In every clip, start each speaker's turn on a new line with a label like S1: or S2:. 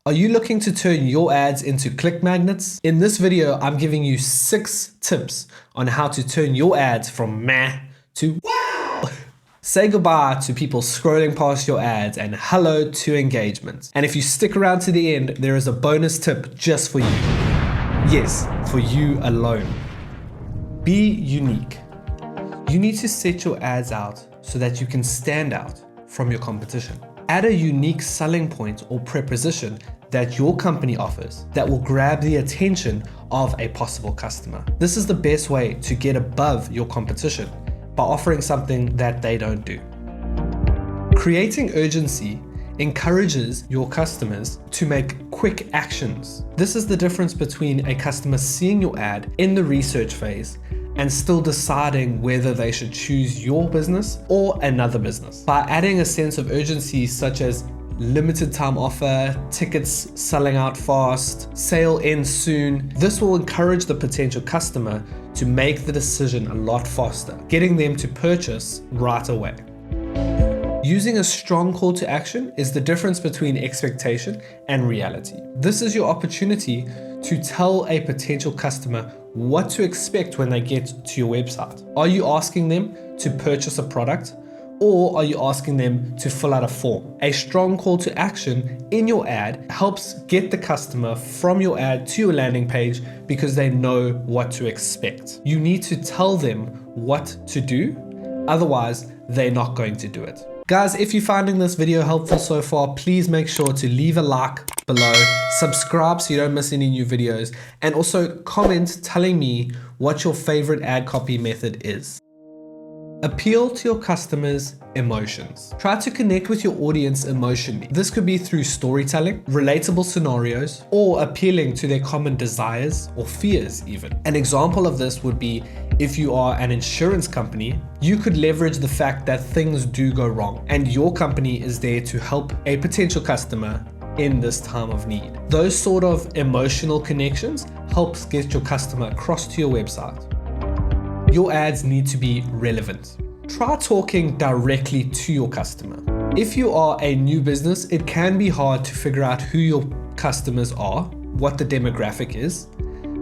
S1: Are you looking to turn your ads into click magnets? In this video, I'm giving you 6 tips on how to turn your ads from meh to wow. Say goodbye to people scrolling past your ads and hello to engagement. And if you stick around to the end, there is a bonus tip just for you. Yes, for you alone. Be unique. You need to set your ads out so that you can stand out from your competition. Add a unique selling point or proposition that your company offers that will grab the attention of a possible customer. This is the best way to get above your competition by offering something that they don't do. Creating urgency encourages your customers to make quick actions. This is the difference between a customer seeing your ad in the research phase and still deciding whether they should choose your business or another business. By adding a sense of urgency such as limited time offer, tickets selling out fast, sale ends soon, this will encourage the potential customer to make the decision a lot faster, getting them to purchase right away. Using a strong call to action is the difference between expectation and reality. This is your opportunity to tell a potential customer what to expect when they get to your website. Are you asking them to purchase a product, or are you asking them to fill out a form? A strong call to action in your ad helps get the customer from your ad to your landing page because they know what to expect. You need to tell them what to do, otherwise they're not going to do it. Guys, if you're finding this video helpful so far, please make sure to leave a like below, subscribe so you don't miss any new videos, and also comment telling me what your favorite ad copy method is. Appeal to your customers' emotions. Try to connect with your audience emotionally. This could be through storytelling, relatable scenarios, or appealing to their common desires or fears even. An example of this would be if you are an insurance company, you could leverage the fact that things do go wrong and your company is there to help a potential customer in this time of need. Those sort of emotional connections helps get your customer across to your website. Your ads need to be relevant. Try talking directly to your customer. If you are a new business, it can be hard to figure out who your customers are, what the demographic is.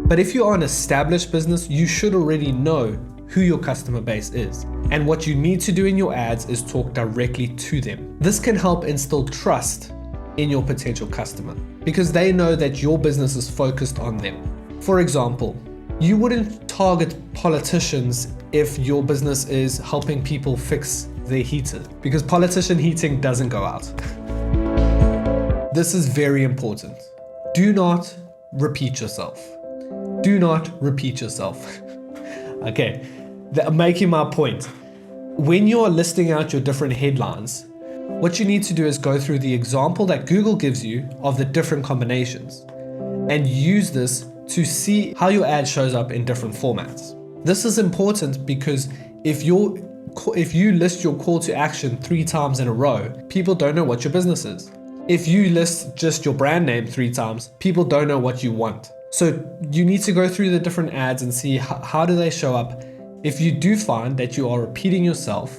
S1: But if you are an established business, you should already know who your customer base is. And what you need to do in your ads is talk directly to them. This can help instill trust in your potential customer because they know that your business is focused on them. For example, you wouldn't target politicians if your business is helping people fix their heater because politician heating doesn't go out. This is very important. Do not repeat yourself. Do not repeat yourself. Okay, I'm making my point. When you're listing out your different headlines, what you need to do is go through the example that Google gives you of the different combinations and use this to see how your ad shows up in different formats. This is important because if you list your call to action 3 times in a row, people don't know what your business is. If you list just your brand name 3 times, people don't know what you want. So you need to go through the different ads and see how do they show up. If you do find that you are repeating yourself,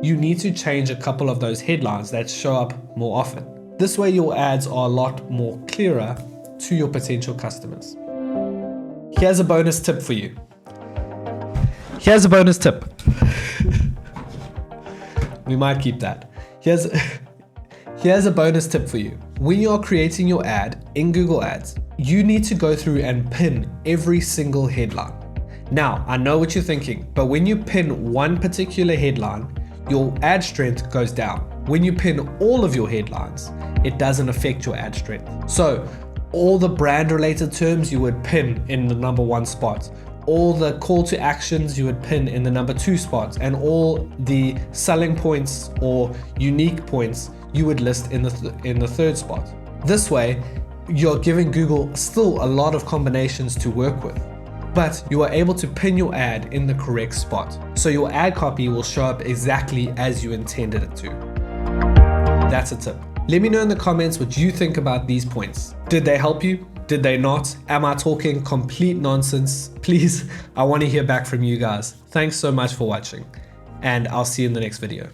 S1: you need to change a couple of those headlines that show up more often. This way your ads are a lot more clearer to your potential customers. Here's a bonus tip for you. Here's a bonus tip. We might keep that. Here's a bonus tip for you. When you are creating your ad in Google Ads, you need to go through and pin every single headline. Now, I know what you're thinking, but when you pin one particular headline, your ad strength goes down. When you pin all of your headlines, it doesn't affect your ad strength. So, all the brand related terms you would pin in the number 1 spot. All the call to actions you would pin in the number 2 spot, and all the selling points or unique points you would list in the 3rd spot. This way, you're giving Google still a lot of combinations to work with, but you are able to pin your ad in the correct spot. So your ad copy will show up exactly as you intended it to. That's a tip. Let me know in the comments what you think about these points. Did they help you? Did they not? Am I talking complete nonsense? Please, I want to hear back from you guys. Thanks so much for watching, and I'll see you in the next video.